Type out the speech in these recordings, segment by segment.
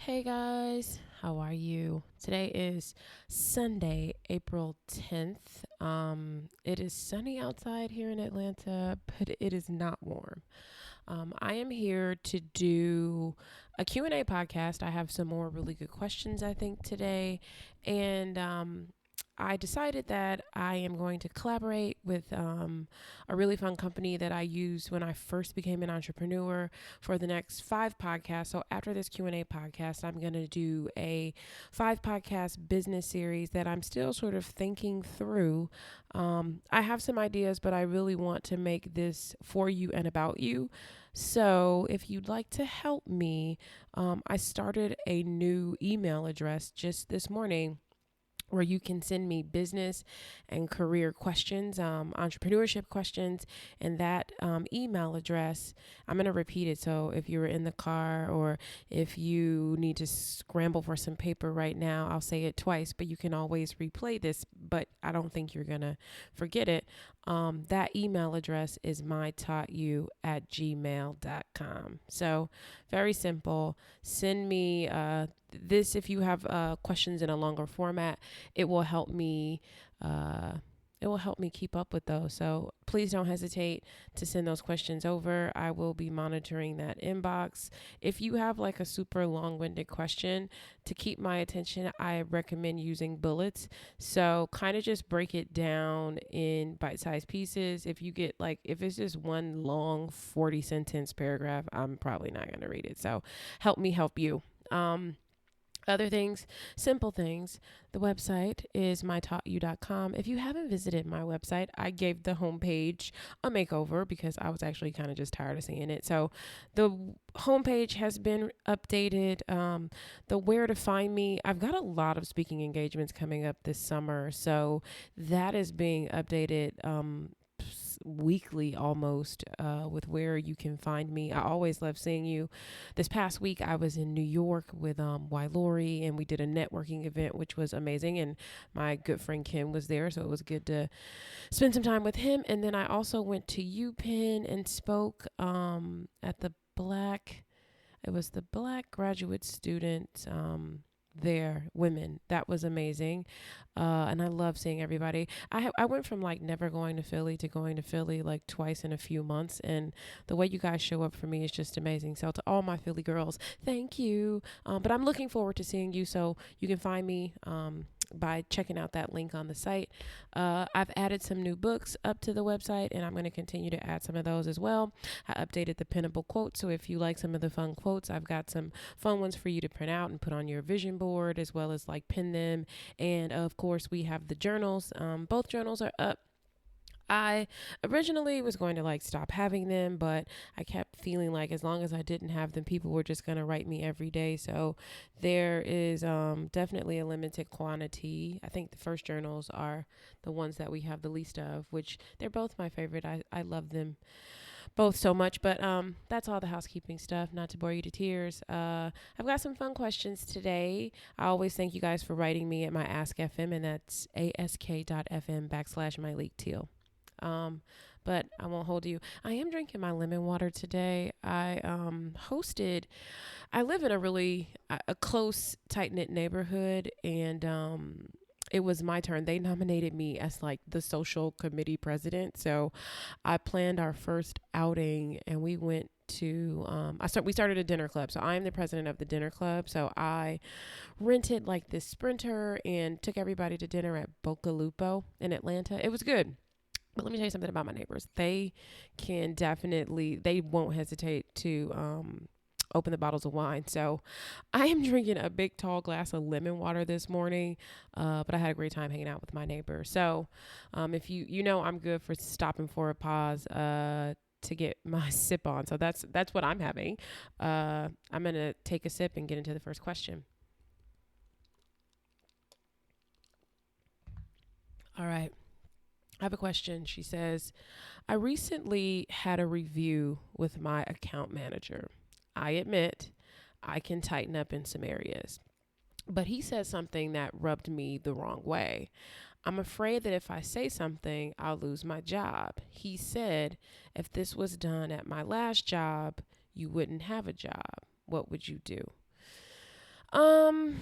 Hey guys, how are you? Today is Sunday, April 10th. It is sunny outside here in Atlanta, but it is not warm. I am here to do a Q&A podcast. I have some more really good questions, I think, today. And I decided that I am going to collaborate with a really fun company that I used when I first became an entrepreneur for the next 5 podcasts. So after this Q&A podcast, I'm going to do a 5 podcast business series that I'm still sort of thinking through. I have some ideas, but I really want to make this for you and about you. So, if you'd like to help me, I started a new email address just this morning where you can send me business and career questions, entrepreneurship questions, and that email address. I'm going to repeat it. So if you're in the car or if you need to scramble for some paper right now, I'll say it twice, but you can always replay this. But I don't think you're going to forget it. That email address is mytaughtyou@gmail.com. So very simple. Send me this if you have questions in a longer format. It will help me. It will help me keep up with those. So please don't hesitate to send those questions over. I will be monitoring that inbox. If you have like a super long winded question to keep my attention, I recommend using bullets. So kind of just break it down in bite sized pieces. If you get like, if it's just one long 40 sentence paragraph, I'm probably not going to read it. So help me help you. Other things, simple things. The website is mytaughtyou.com. If you haven't visited my website, I gave the homepage a makeover because I was actually kind of just tired of seeing it. So the homepage has been updated. The where to find me, I've got a lot of speaking engagements coming up this summer. So that is being updated. Weekly almost with where you can find me. I always love seeing you. This past week I was in New York with Y Lori and we did a networking event which was amazing, and my good friend Kim was there, so it was good to spend some time with him. And then I also went to UPenn and spoke at the Black, it was the Black graduate student there, women. That was amazing. And I love seeing everybody. I went from like never going to Philly to going to Philly like twice in a few months, and the way you guys show up for me is just amazing. So to all my Philly girls, thank you. But I'm looking forward to seeing you. So you can find me by checking out that link on the site. I've added some new books up to the website, and I'm going to continue to add some of those as well. I updated the pinnable quotes, so if you like some of the fun quotes, I've got some fun ones for you to print out and put on your vision board, as well as like pin them. And of course, we have the journals. Both journals are up. I originally was going to like stop having them, but I kept feeling like as long as I didn't have them, people were just going to write me every day. So there is definitely a limited quantity. I think the first journals are the ones that we have the least of, which they're both my favorite. I love them both so much. But that's all the housekeeping stuff, not to bore you to tears. I've got some fun questions today. I always thank you guys for writing me at my Ask FM, and that's ask.fm/myleak um, but I won't hold you. I am drinking my lemon water today. I hosted. I live in a really a close, tight knit neighborhood, and it was my turn. They nominated me as like the social committee president, so I planned our first outing, and we went to we started a dinner club. So I'm the president of the dinner club. So I rented like this Sprinter and took everybody to dinner at Boca Lupo in Atlanta. It was good. But let me tell you something about my neighbors. They won't hesitate to open the bottles of wine. So I am drinking a big tall glass of lemon water this morning, but I had a great time hanging out with my neighbor. So if you know I'm good for stopping for a pause to get my sip on. So that's what I'm having. I'm going to take a sip and get into the first question. All right. I have a question. She says, I recently had a review with my account manager. I admit I can tighten up in some areas, but he said something that rubbed me the wrong way. I'm afraid that if I say something, I'll lose my job. He said, if this was done at my last job, you wouldn't have a job. What would you do?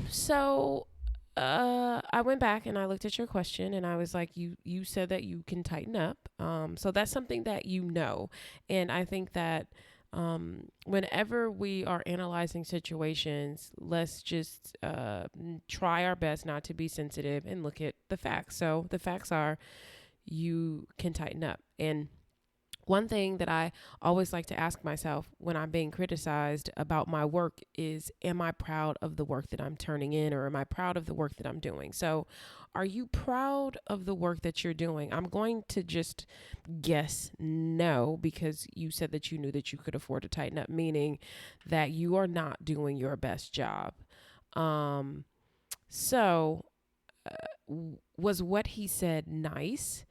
So I went back and I looked at your question and I was like, you said that you can tighten up. So that's something that you know. And I think that whenever we are analyzing situations, let's just try our best not to be sensitive and look at the facts. So the facts are you can tighten up. And one thing that I always like to ask myself when I'm being criticized about my work is, am I proud of the work that I'm turning in, or am I proud of the work that I'm doing? So, are you proud of the work that you're doing? I'm going to just guess no, because you said that you knew that you could afford to tighten up, meaning that you are not doing your best job. Um, so, was what he said nice?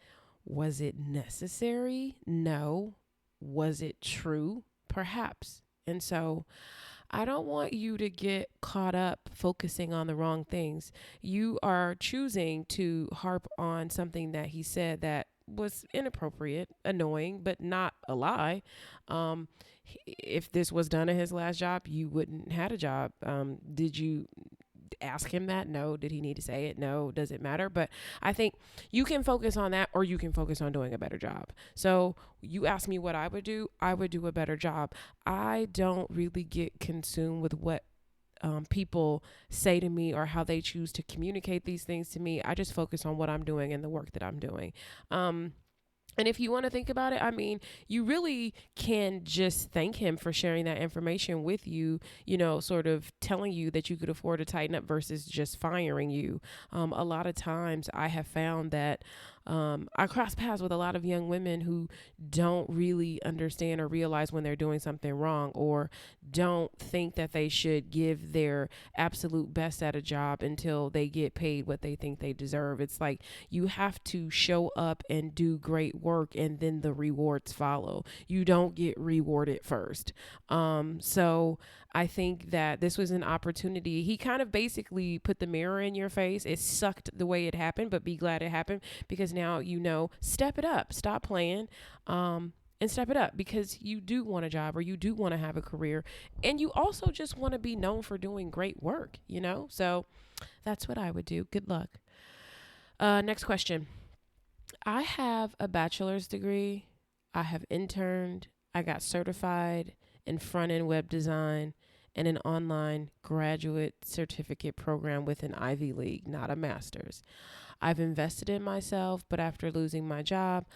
Was it necessary? No. Was it true? Perhaps. And so I don't want you to get caught up focusing on the wrong things. You are choosing to harp on something that he said that was inappropriate, annoying, but not a lie. Um, if this was done at his last job, you wouldn't had a job. Did you ask him that? No. Did he need to say it? No. Does it matter? But I think you can focus on that, or you can focus on doing a better job. So you ask me what I would do a better job. I don't really get consumed with what people say to me or how they choose to communicate these things to me. I just focus on what I'm doing and the work that I'm doing. And if you want to think about it, I mean, you really can just thank him for sharing that information with you, sort of telling you that you could afford to tighten up versus just firing you. A lot of times I have found that I cross paths with a lot of young women who don't really understand or realize when they're doing something wrong, or don't think that they should give their absolute best at a job until they get paid what they think they deserve. It's like you have to show up and do great work, and then the rewards follow. You don't get rewarded first. So I think that this was an opportunity. He kind of basically put the mirror in your face. It sucked the way it happened, but be glad it happened, because now step it up, stop playing, and step it up, because you do want a job, or you do want to have a career, and you also just want to be known for doing great work. So that's what I would do. Good luck. Next question. I have a bachelor's degree. I have interned. I got certified in front end web design and an online graduate certificate program with an Ivy League, not a master's. I've invested in myself, but after losing my job,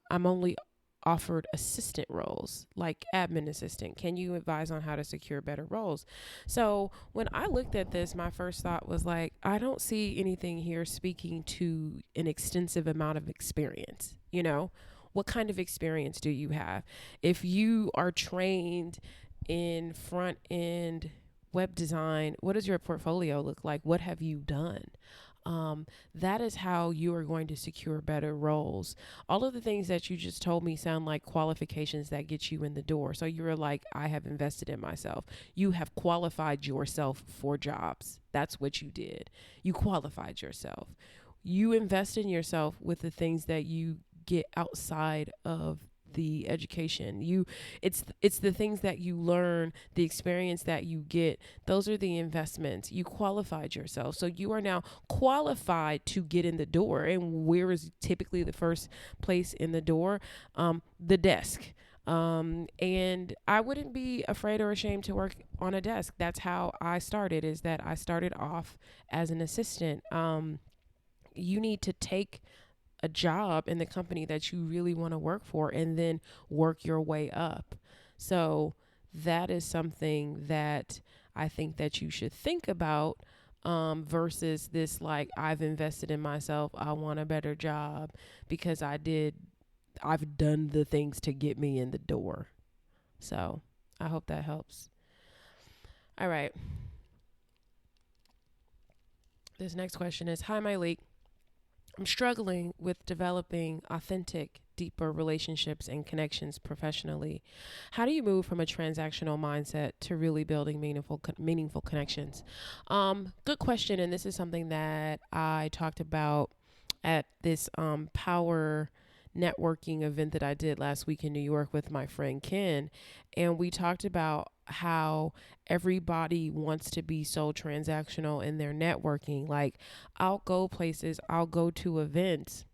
I'm only offered assistant roles, like admin assistant. Can you advise on how to secure better roles? So when I looked at this, my first thought was like, I don't see anything here speaking to an extensive amount of experience. What kind of experience do you have? If you are trained in front end web design, what does your portfolio look like? What have you done? That is how you are going to secure better roles. All of the things that you just told me sound like qualifications that get you in the door. So you're like, I have invested in myself. You have qualified yourself for jobs. That's what you did. You qualified yourself. You invest in yourself with the things that you get outside of the education. It's the things that you learn, the experience that you get. Those are the investments. You qualified yourself, so you are now qualified to get in the door. And where is typically the first place in the door? The desk. And I wouldn't be afraid or ashamed to work on a desk. That's how I started, is that I started off as an assistant. You need to take a job in the company that you really want to work for, and then work your way up. So that is something that I think that you should think about, versus this, like, I've invested in myself, I want a better job because I've done the things to get me in the door. So I hope that helps. All right. This next question is, hi, Myleik. I'm struggling with developing authentic, deeper relationships and connections professionally. How do you move from a transactional mindset to really building meaningful connections? Good question, and this is something that I talked about at this Power networking event that I did last week in New York with my friend Ken. And we talked about how everybody wants to be so transactional in their networking. Like, I'll go places, I'll go to events,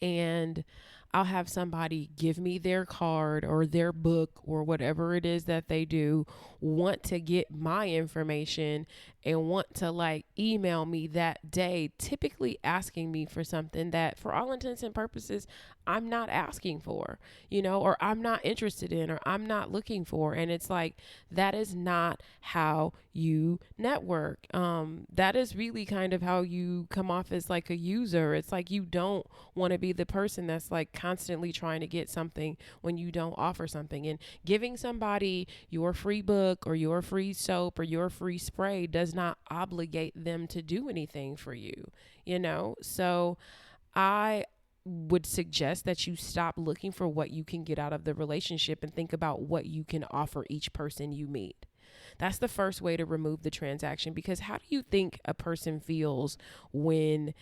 and I'll have somebody give me their card or their book or whatever it is that they do, want to get my information and want to like email me that day, typically asking me for something that, for all intents and purposes, I'm not asking for, or I'm not interested in, or I'm not looking for. And it's like, that is not how you network. That is really kind of how you come off as like a user. It's like, you don't want to be the person that's like constantly trying to get something when you don't offer something. And giving somebody your free book or your free soap or your free spray does not obligate them to do anything for you, So I would suggest that you stop looking for what you can get out of the relationship and think about what you can offer each person you meet. That's the first way to remove the transaction, because how do you think a person feels when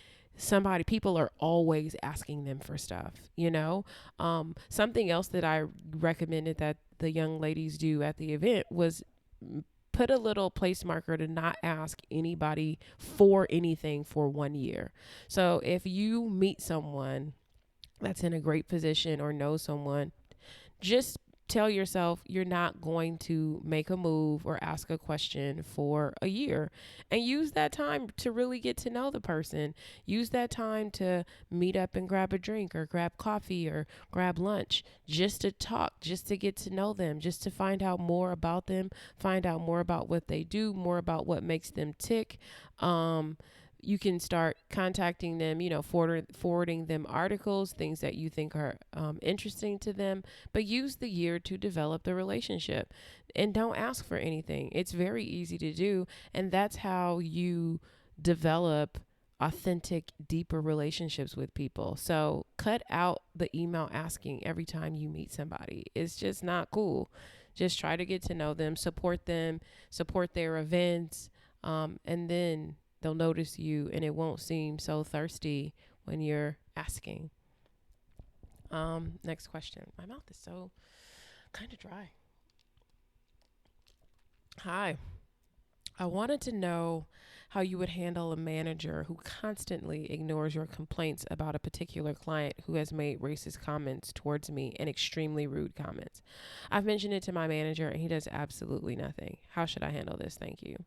people are always asking them for stuff, Something else that I recommended that the young ladies do at the event was put a little place marker to not ask anybody for anything for 1 year. So if you meet someone that's in a great position or know someone, just tell yourself you're not going to make a move or ask a question for a year, and use that time to really get to know the person. Use that time to meet up and grab a drink or grab coffee or grab lunch, just to talk, just to get to know them, just to find out more about them, find out more about what they do, more about what makes them tick. You can start contacting them, forwarding them articles, things that you think are interesting to them, but use the year to develop the relationship, and don't ask for anything. It's very easy to do. And that's how you develop authentic, deeper relationships with people. So cut out the email asking every time you meet somebody. It's just not cool. Just try to get to know them, support their events, and then they'll notice you, and it won't seem so thirsty when you're asking. Next question. My mouth is so kind of dry. Hi. I wanted to know how you would handle a manager who constantly ignores your complaints about a particular client who has made racist comments towards me and extremely rude comments. I've mentioned it to my manager and he does absolutely nothing. How should I handle this? Thank you.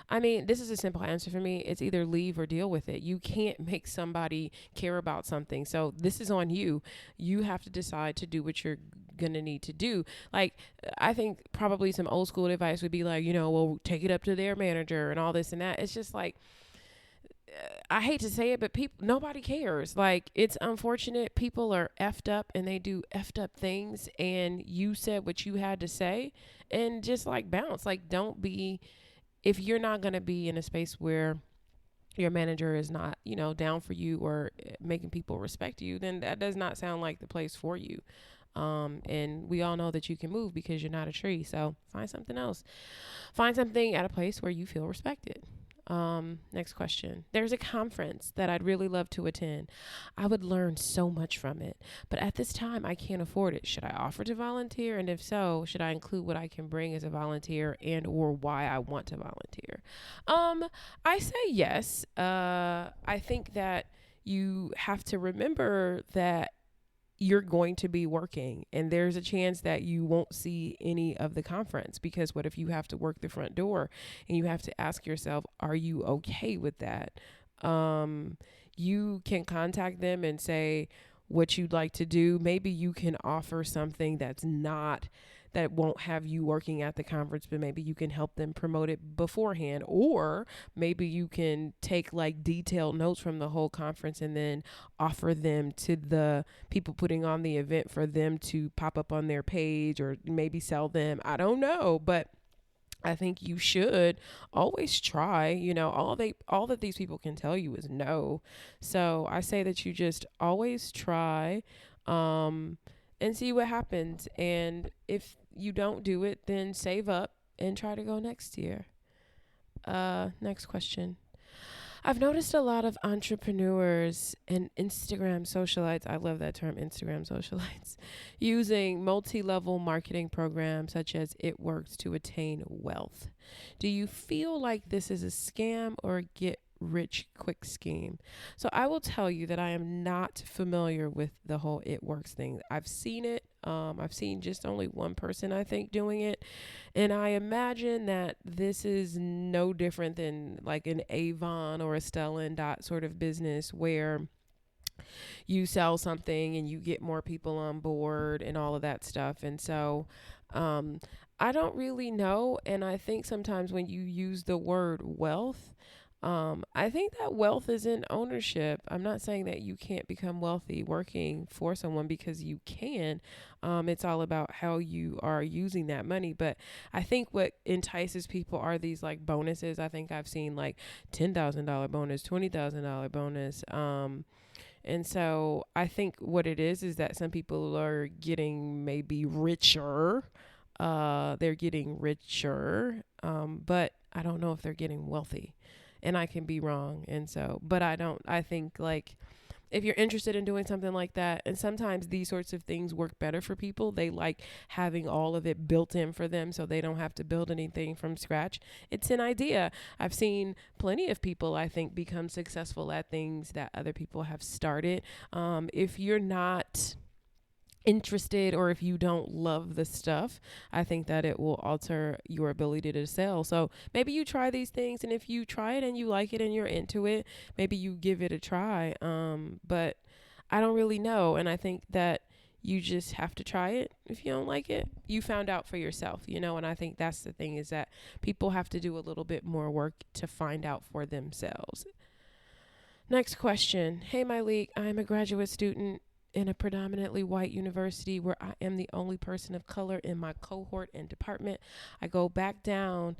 I mean, this is a simple answer for me. It's either leave or deal with it. You can't make somebody care about something. So this is on you. You have to decide to do what you're going to need to do. Like, I think probably some old school advice would be like, well, take it up to their manager and all this and that. It's just like, I hate to say it, but nobody cares. Like, it's unfortunate. People are effed up and they do effed up things, and you said what you had to say, and just like bounce. Like, if you're not going to be in a space where your manager is not, down for you or making people respect you, then that does not sound like the place for you. And we all know that you can move because you're not a tree. So find something else. Find something at a place where you feel respected. Next question. There's a conference that I'd really love to attend. I would learn so much from it, but at this time I can't afford it. Should I offer to volunteer? And if so, should I include what I can bring as a volunteer and or why I want to volunteer? I say yes. I think that you have to remember that you're going to be working, and there's a chance that you won't see any of the conference, because what if you have to work the front door, and you have to ask yourself, are you okay with that? You can contact them and say what you'd like to do. Maybe you can offer something that won't have you working at the conference, but maybe you can help them promote it beforehand. Or maybe you can take like detailed notes from the whole conference and then offer them to the people putting on the event for them to pop up on their page, or maybe sell them. I don't know, but I think you should always try. All that these people can tell you is no. So I say that you just always try, and see what happens. And if you don't do it, then save up and try to go next year. Next question. I've noticed a lot of entrepreneurs and Instagram socialites, I love that term, Instagram socialites, using multi level marketing programs such as It Works to attain wealth. Do you feel like this is a scam or a get rich quick scheme? So I will tell you that I am not familiar with the whole It Works thing. I've seen it. I've seen just only one person, I think, doing it. And I imagine that this is no different than like an Avon or a Stellan dot sort of business where you sell something and you get more people on board and all of that stuff. And so um, I don't really know. And I think sometimes when you use the word wealth, I think that wealth is in ownership. I'm not saying that you can't become wealthy working for someone because you can. It's all about how you are using that money. But I think what entices people are these like bonuses. I think I've seen like $10,000 bonus, $20,000 bonus. And so I think what it is that some people are getting maybe richer. They're getting richer, but I don't know if they're getting wealthy. And I can be wrong. And so, but I think like if you're interested in doing something like that, and sometimes these sorts of things work better for people, they like having all of it built in for them so they don't have to build anything from scratch. It's an idea. I've seen plenty of people, I think, become successful at things that other people have started. If you're not interested or if you don't love the stuff, I think that it will alter your ability to sell. So maybe you try these things, and if you try it and you like it and you're into it, maybe you give it a try. But I don't really know. And I think that you just have to try it. If you don't like it, you found out for yourself, and I think that's the thing, is that people have to do a little bit more work to find out for themselves. Next question. Hey, Myleik, I'm a graduate student in a predominantly white university where I am the only person of color in my cohort and department. I go back down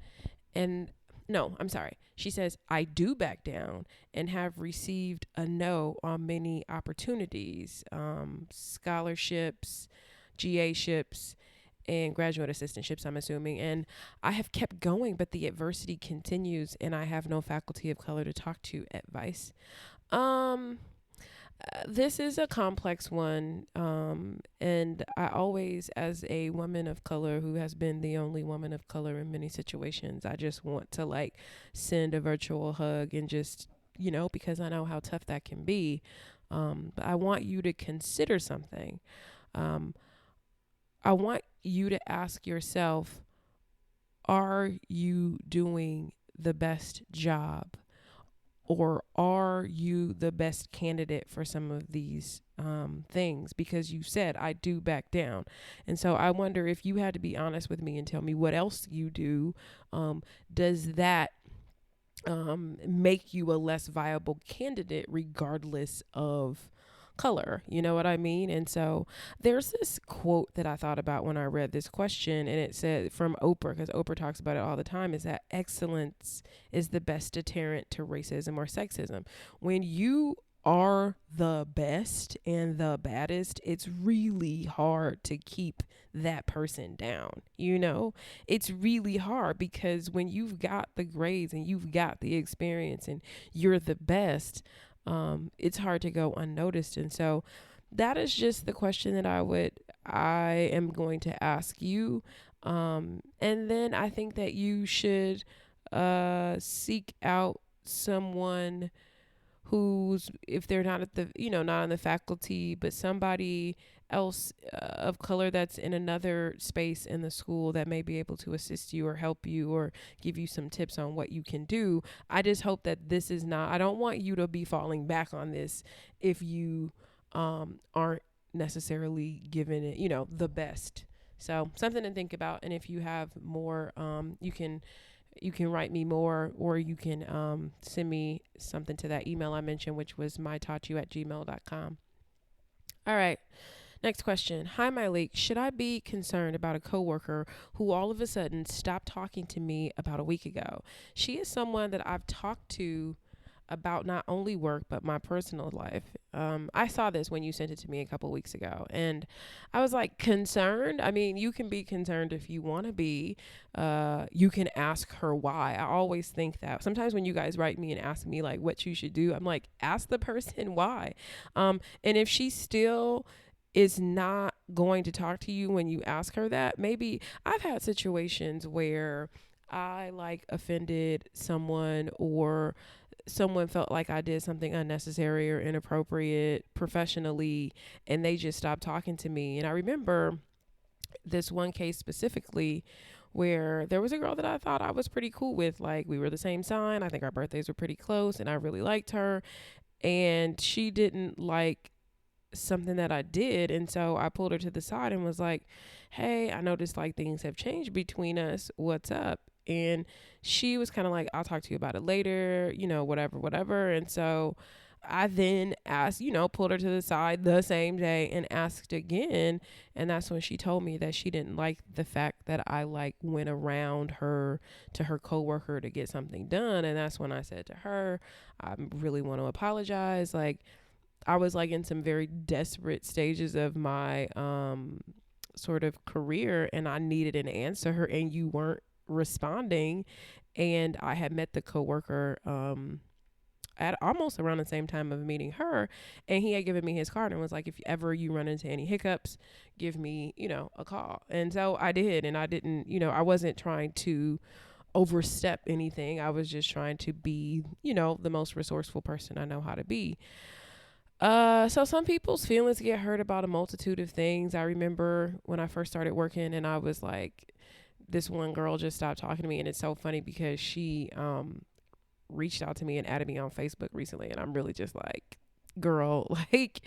and no, I'm sorry. She says, I do back down and have received a no on many opportunities, scholarships, GA ships, and graduate assistantships, I'm assuming. And I have kept going, but the adversity continues and I have no faculty of color to talk to. Advice. Um, this is a complex one. And I always, as a woman of color who has been the only woman of color in many situations, I just want to like send a virtual hug and just, because I know how tough that can be. But I want you to consider something. Um, I want you to ask yourself, are you doing the best job? Or are you the best candidate for some of these things? Because you said, I do back down. And so I wonder if you had to be honest with me and tell me what else you do. Does that make you a less viable candidate regardless of color? You know what I mean? And so there's this quote that I thought about when I read this question, and it said from Oprah, because Oprah talks about it all the time, is that excellence is the best deterrent to racism or sexism. When you are the best and the baddest, it's really hard to keep that person down. It's really hard because when you've got the grades and you've got the experience and you're the best, it's hard to go unnoticed. And so that is just the question that I am going to ask you. And then I think that you should seek out someone who's, if they're not at the, not on the faculty, but somebody else of color that's in another space in the school that may be able to assist you or help you or give you some tips on what you can do. I just hope that this is not, I don't want you to be falling back on this if you aren't necessarily given it, the best. So something to think about. And if you have more, you can write me more, or you can send me something to that email I mentioned, which was mytaughtyou@gmail.com. All right. Next question. Hi, Myleik. Should I be concerned about a coworker who all of a sudden stopped talking to me about a week ago? She is someone that I've talked to about not only work but my personal life. I saw this when you sent it to me a couple weeks ago, and I was like concerned. I mean, you can be concerned if you want to be. You can ask her why. I always think that sometimes when you guys write me and ask me like what you should do, I'm like, ask the person why. And if she still is not going to talk to you when you ask her that, maybe I've had situations where I like offended someone, or someone felt like I did something unnecessary or inappropriate professionally, and they just stopped talking to me. And I remember this one case specifically where there was a girl that I thought I was pretty cool with. Like, we were the same sign. I think our birthdays were pretty close, and I really liked her. And she didn't like something that I did. And so I pulled her to the side and was like, hey, I noticed like things have changed between us. What's up? And she was kind of like, I'll talk to you about it later, whatever, whatever. And so I then asked, pulled her to the side the same day and asked again. And that's when she told me that she didn't like the fact that I like went around her to her coworker to get something done. And that's when I said to her, I really want to apologize. Like, I was like in some very desperate stages of my sort of career, and I needed an answer, and you weren't responding. And I had met the coworker at almost around the same time of meeting her, and he had given me his card and was like, if ever you run into any hiccups, give me, a call. And so I did, and I didn't, I wasn't trying to overstep anything. I was just trying to be, the most resourceful person I know how to be. So some people's feelings get hurt about a multitude of things. I remember when I first started working, and I was like, this one girl just stopped talking to me. And it's so funny because she reached out to me and added me on Facebook recently. And I'm really just like, girl, like,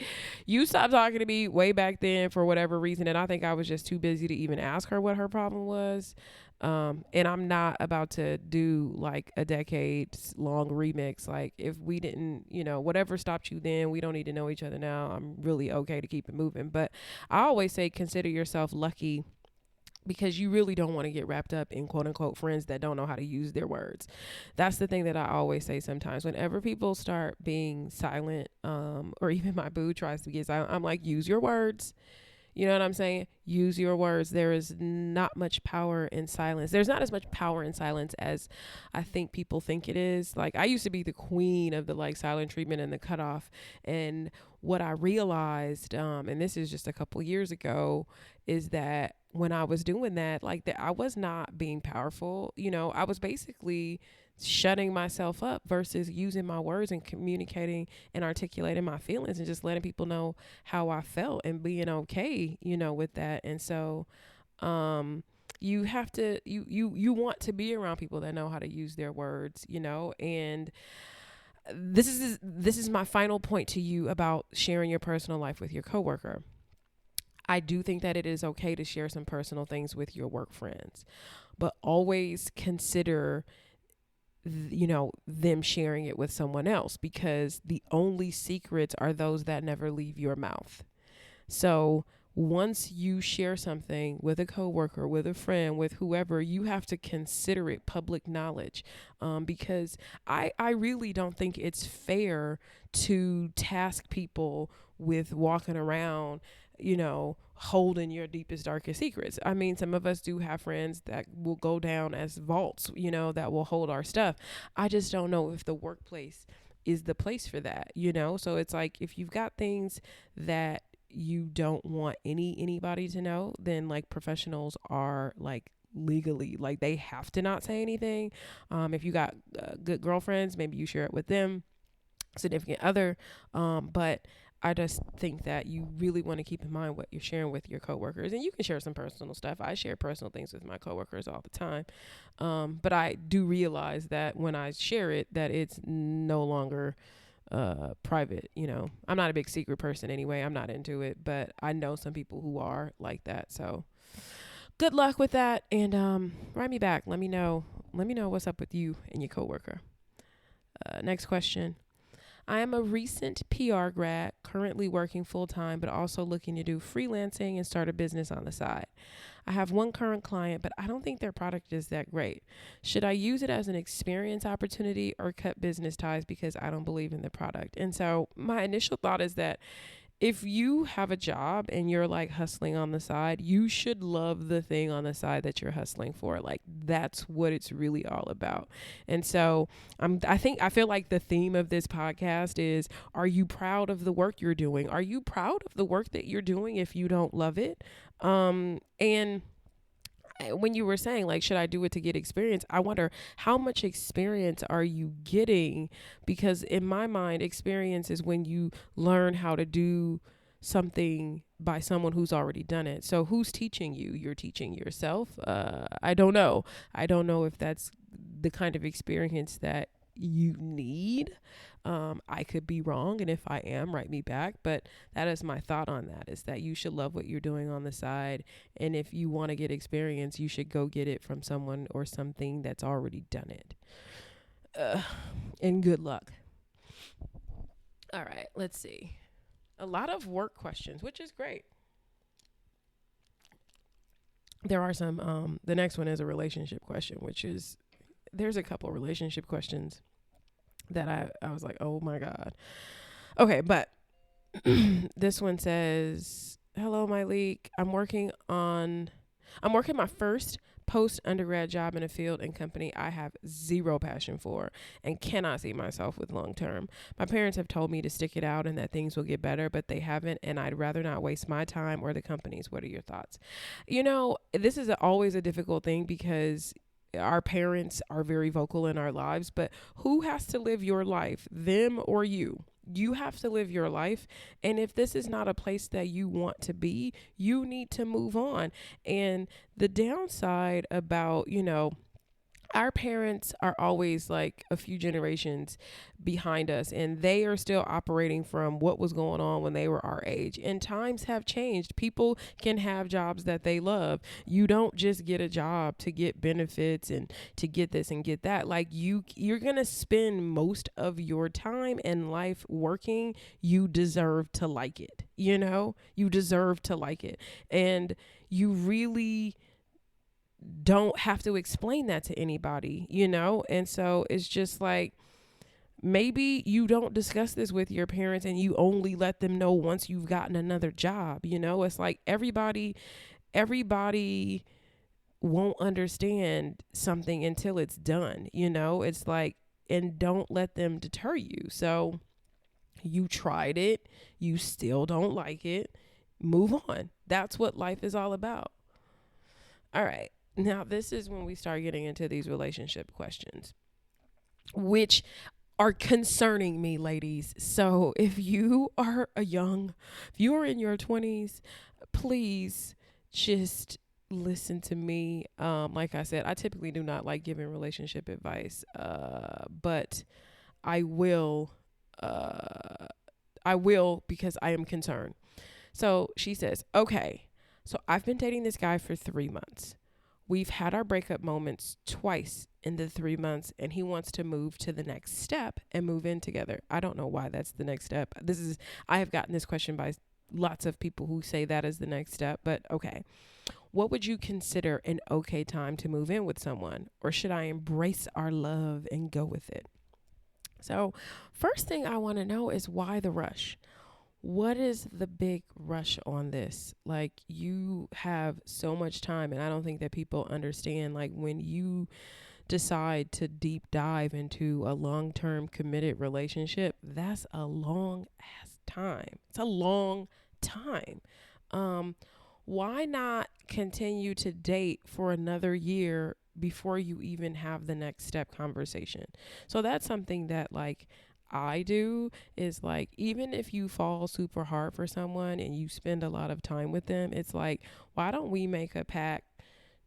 you stopped talking to me way back then for whatever reason. And I think I was just too busy to even ask her what her problem was. And I'm not about to do like a decade long remix. Like, if we didn't, whatever stopped you then, we don't need to know each other now. I'm really okay to keep it moving. But I always say, consider yourself lucky, because you really don't want to get wrapped up in quote unquote friends that don't know how to use their words. That's the thing that I always say sometimes. Whenever people start being silent, or even my boo tries to get silent, I'm like, use your words. You know what I'm saying? Use your words. There is not much power in silence. There's not as much power in silence as I think people think it is. Like, I used to be the queen of the like silent treatment and the cutoff. And what I realized, and this is just a couple years ago, is that when I was doing that, like, that I was not being powerful. I was basically shutting myself up versus using my words and communicating and articulating my feelings and just letting people know how I felt and being okay, with that. And so, you have to, you want to be around people that know how to use their words, and this is my final point to you about sharing your personal life with your coworker. I do think that it is okay to share some personal things with your work friends, but always consider them sharing it with someone else, because the only secrets are those that never leave your mouth. So once you share something with a coworker, with a friend, with whoever, you have to consider it public knowledge, because I really don't think it's fair to task people with walking around, holding your deepest, darkest secrets. I mean, some of us do have friends that will go down as vaults, that will hold our stuff. I just don't know if the workplace is the place for that, So it's like, if you've got things that you don't want anybody to know, then like professionals are like legally, like, they have to not say anything. If you got good girlfriends, maybe you share it with them, significant other. But I just think that you really want to keep in mind what you're sharing with your coworkers, and you can share some personal stuff. I share personal things with my coworkers all the time. But I do realize that when I share it, that it's no longer private. I'm not a big secret person anyway. I'm not into it, but I know some people who are like that. So good luck with that. And write me back. Let me know what's up with you and your coworker. Next question. I am a recent PR grad, currently working full time, but also looking to do freelancing and start a business on the side. I have one current client, but I don't think their product is that great. Should I use it as an experience opportunity or cut business ties because I don't believe in the product? And so my initial thought is that if you have a job and you're like hustling on the side, you should love the thing on the side that you're hustling for. Like that's what it's really all about. And so I feel like the theme of this podcast is, are you proud of the work you're doing? Are you proud of the work that you're doing if you don't love it? And when you were saying like, should I do it to get experience? I wonder how much experience are you getting? Because in my mind, experience is when you learn how to do something by someone who's already done it. So who's teaching you? You're teaching yourself. I don't know. I don't know if that's the kind of experience that you need. I could be wrong, and if I am, write me back, but that is my thought on that, is that you should love what you're doing on the side, and if you want to get experience, you should go get it from someone or something that's already done it. And good luck. All right, let's see. A lot of work questions, which is great. There are some, the next one is a relationship question, which is, there's a couple relationship questions that I was like, oh my God. Okay, but this one says, hello, Myleik. I'm working my first post undergrad job in a field and company I have zero passion for and cannot see myself with long term. My parents have told me to stick it out and that things will get better, but they haven't, and I'd rather not waste my time or the company's. What are your thoughts? You know, this is always a difficult thing because our parents are very vocal in our lives, but who has to live your life, them or you? You have to live your life. And if this is not a place that you want to be, you need to move on. And the downside about, our parents are always like a few generations behind us, and they are still operating from what was going on when they were our age. And times have changed. People can have jobs that they love. You don't just get a job to get benefits and to get this and get that. Like you're going to spend most of your time in life working. You deserve to like it. You deserve to like it. And you really don't have to explain that to anybody, And so it's just like, maybe you don't discuss this with your parents and you only let them know once you've gotten another job. It's like everybody won't understand something until it's done. It's like, and don't let them deter you. So you tried it, you still don't like it, move on. That's what life is all about. All right. Now, this is when we start getting into these relationship questions, which are concerning me, ladies. So if you are in your 20s, please just listen to me. Like I said, I typically do not like giving relationship advice, but I will because I am concerned. So she says, okay, so I've been dating this guy for 3 months. We've had our breakup moments twice in the 3 months, and he wants to move to the next step and move in together. I don't know why that's the next step. I have gotten this question by lots of people who say that is the next step, but okay. What would you consider an okay time to move in with someone? Or should I embrace our love and go with it? So first thing I want to know is, why the rush? What is the big rush on this? Like, you have so much time, and I don't think that people understand, like, when you decide to deep dive into a long-term committed relationship, that's a long ass time. It's a long time. Why not continue to date for another year before you even have the next step conversation? So that's something that, like, I do, is like, even if you fall super hard for someone and you spend a lot of time with them, it's like, why don't we make a pact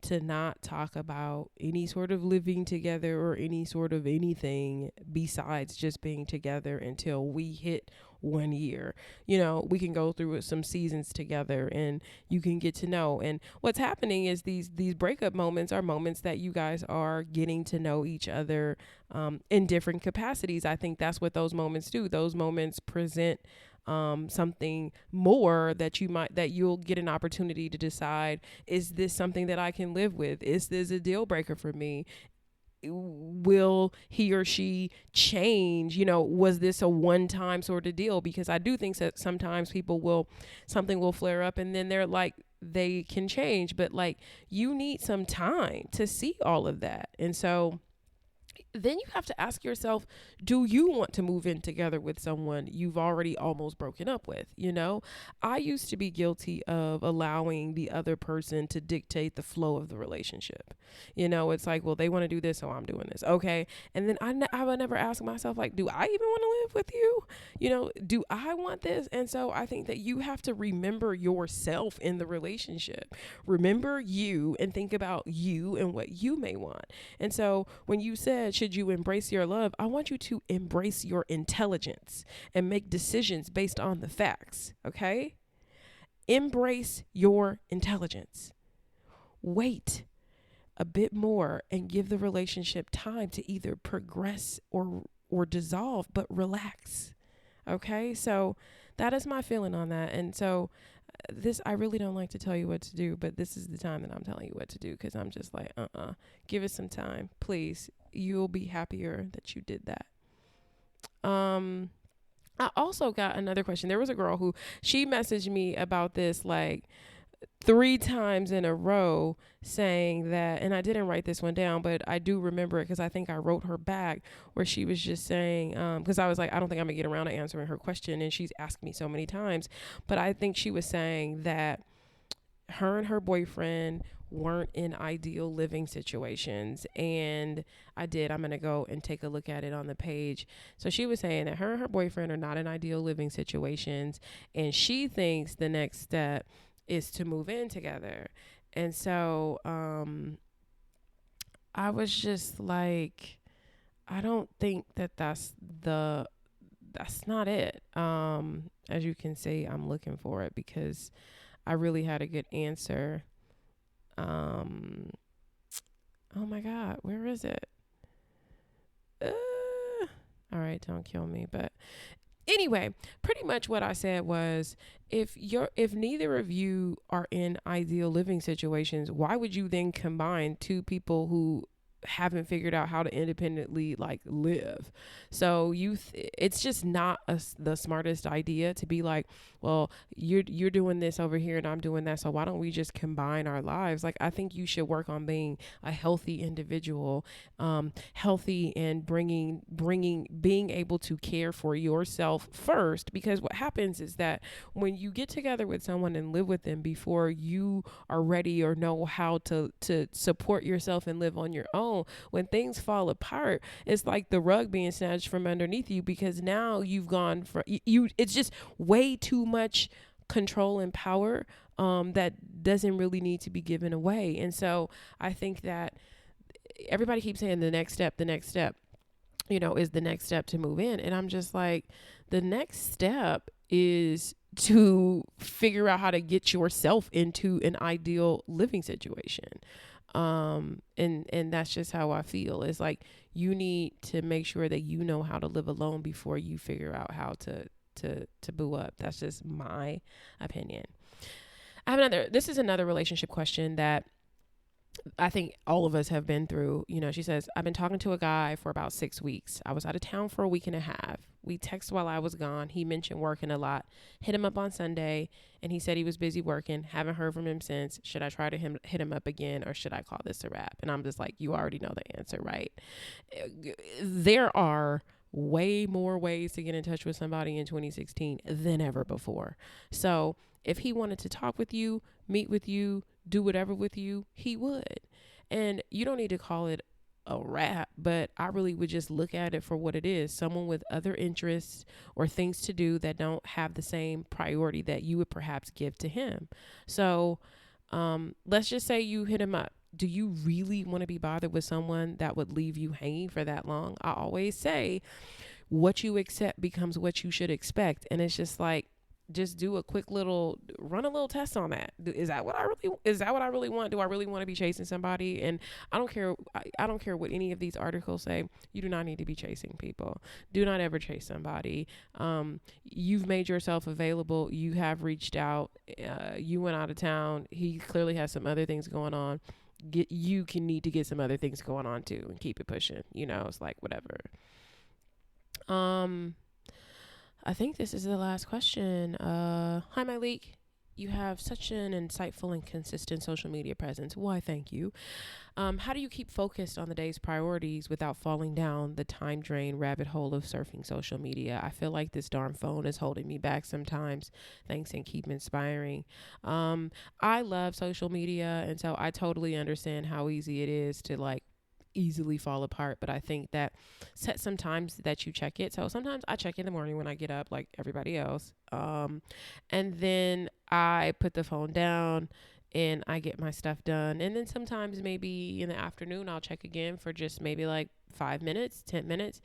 to not talk about any sort of living together or any sort of anything besides just being together until we hit 1 year. We can go through some seasons together and you can get to know. And what's happening is these breakup moments are moments that you guys are getting to know each other in different capacities. I think that's what those moments do. Those moments present something more that you'll get an opportunity to decide, is this something that I can live with? Is this a deal breaker for me? Will he or she change? Was this a one-time sort of deal? Because I do think that sometimes something will flare up and then they're like, they can change, but like, you need some time to see all of that. And so then you have to ask yourself, do you want to move in together with someone you've already almost broken up with? I used to be guilty of allowing the other person to dictate the flow of the relationship. It's like, well, they want to do this, so I'm doing this. Okay. And then I would never ask myself, like, do I even want to live with you? Do I want this? And so I think that you have to remember yourself in the relationship. Remember you and think about you and what you may want. And so when you said, should you embrace your love? I want you to embrace your intelligence and make decisions based on the facts. Okay? Embrace your intelligence. Wait a bit more and give the relationship time to either progress or dissolve, but relax. Okay? So that is my feeling on that. And so I really don't like to tell you what to do, but this is the time that I'm telling you what to do, because I'm just like, give it some time, please. You'll be happier that you did that. I also got another question. There was a girl who, she messaged me about this like 3 times in a row, saying that, and I didn't write this one down, but I do remember it because I think I wrote her back, where she was just saying, because I was like, I don't think I'm gonna get around to answering her question, and she's asked me so many times, but I think she was saying that her and her boyfriend weren't in ideal living situations. And I'm going to go and take a look at it on the page. So she was saying that her and her boyfriend are not in ideal living situations, and she thinks the next step is to move in together. And so I was just like, I don't think that's not it. As you can see, I'm looking for it because I really had a good answer. Oh my God, where is it? All right, don't kill me. But anyway, pretty much what I said was, if neither of you are in ideal living situations, why would you then combine 2 people who haven't figured out how to independently like live? So it's just not the smartest idea to be like, well, you're doing this over here and I'm doing that, so why don't we just combine our lives? Like, I think you should work on being a healthy individual, healthy, and being able to care for yourself first. Because what happens is that when you get together with someone and live with them before you are ready or know how to support yourself and live on your own, when things fall apart, it's like the rug being snatched from underneath you, because now you've gone for it's just way too much control and power that doesn't really need to be given away. And so I think that everybody keeps saying the next step, is the next step to move in. And I'm just like, the next step is to figure out how to get yourself into an ideal living situation. And that's just how I feel. It's like, you need to make sure that you know how to live alone before you figure out how to boo up. That's just my opinion. This is another relationship question that I think all of us have been through. She says, I've been talking to a guy for about 6 weeks. I was out of town for a week and a half. We texted while I was gone. He mentioned working a lot. Hit him up on Sunday, and he said he was busy working. Haven't heard from him since. Should I try to hit him up again, or should I call this a wrap? And I'm just like, you already know the answer, right? There are way more ways to get in touch with somebody in 2016 than ever before. So if he wanted to talk with you, meet with you, do whatever with you, he would. And you don't need to call it a wrap, but I really would just look at it for what it is: someone with other interests or things to do that don't have the same priority that you would perhaps give to him. So let's just say you hit him up. Do you really want to be bothered with someone that would leave you hanging for that long? I always say, what you accept becomes what you should expect. And it's just like, just do a quick little run a little test on that. Is that what I really want? Do I really want to be chasing somebody? And I don't care. I don't care what any of these articles say. You do not need to be chasing people. Do not ever chase somebody. You've made yourself available. You have reached out. You went out of town. He clearly has some other things going on. You can need to get some other things going on too, and keep it pushing. It's like whatever. I think this is the last question. Hi, Malik. You have such an insightful and consistent social media presence. Why, thank you. How do you keep focused on the day's priorities without falling down the time drain rabbit hole of surfing social media? I feel like this darn phone is holding me back sometimes. Thanks, and keep inspiring. I love social media, and so I totally understand how easy it is to like easily fall apart, but I think that set some times that you check it. So sometimes I check in the morning when I get up like everybody else, and then I put the phone down and I get my stuff done. And then sometimes maybe in the afternoon I'll check again for just maybe like 5 minutes, 10 minutes.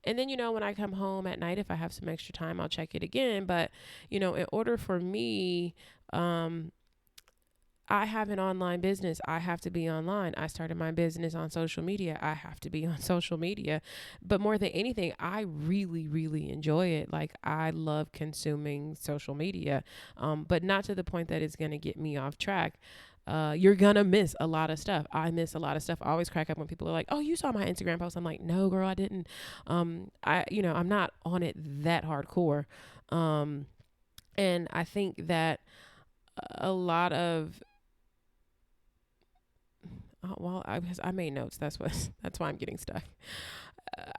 And then, when I come home at night, if I have some extra time, I'll check it again. But, in order for me, I have an online business. I have to be online. I started my business on social media. I have to be on social media. But more than anything, I really, really enjoy it. Like, I love consuming social media, but not to the point that it's going to get me off track. You're going to miss a lot of stuff. I miss a lot of stuff. I always crack up when people are like, oh, you saw my Instagram post. I'm like, no, girl, I didn't. I'm not on it that hardcore. And I think that a lot of I made notes. That's why I'm getting stuck.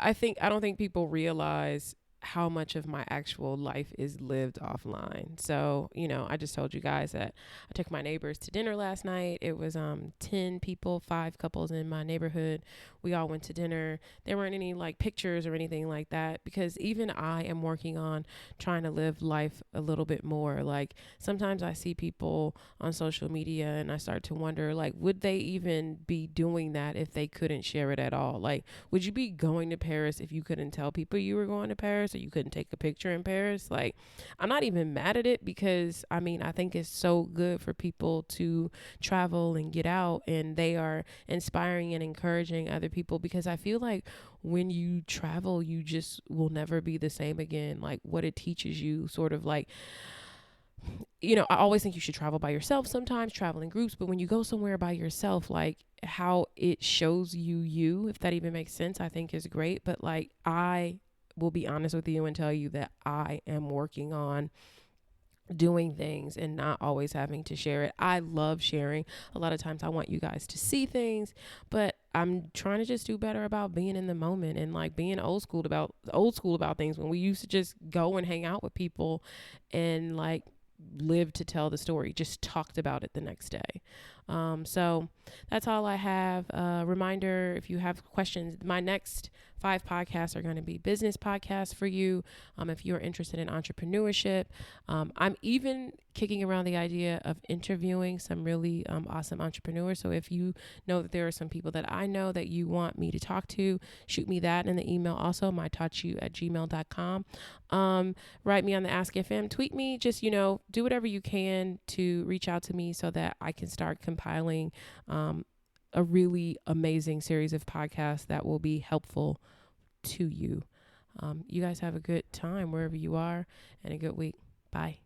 I don't think people realize how much of my actual life is lived offline. So, I just told you guys that I took my neighbors to dinner last night. It was 10 people, 5 couples in my neighborhood. We all went to dinner. There weren't any like pictures or anything like that, because even I am working on trying to live life a little bit more. Like, sometimes I see people on social media and I start to wonder, like, would they even be doing that if they couldn't share it at all? Like, would you be going to Paris if you couldn't tell people you were going to Paris, or you couldn't take a picture in Paris? Like, I'm not even mad at it, because I think it's so good for people to travel and get out, and they are inspiring and encouraging other people, because I feel like when you travel, you just will never be the same again. Like, what it teaches you, sort of like, I always think you should travel by yourself, sometimes travel in groups, but when you go somewhere by yourself, like, how it shows you, if that even makes sense, I think is great. But like, I will be honest with you and tell you that I am working on doing things and not always having to share it. I love sharing. A lot of times I want you guys to see things, but I'm trying to just do better about being in the moment, and like being old school about things, when we used to just go and hang out with people and like live to tell the story, just talked about it the next day. So that's all I have. Reminder, if you have questions, my next 5 podcasts are going to be business podcasts for you. If you're interested in entrepreneurship, I'm even kicking around the idea of interviewing some really awesome entrepreneurs. So if you know that there are some people that I know that you want me to talk to, shoot me that in the email. Also, mytaughtyou@gmail.com. Write me on the Ask FM, tweet me, just, do whatever you can to reach out to me so that I can start compiling a really amazing series of podcasts that will be helpful to you. You guys have a good time wherever you are, and a good week. Bye.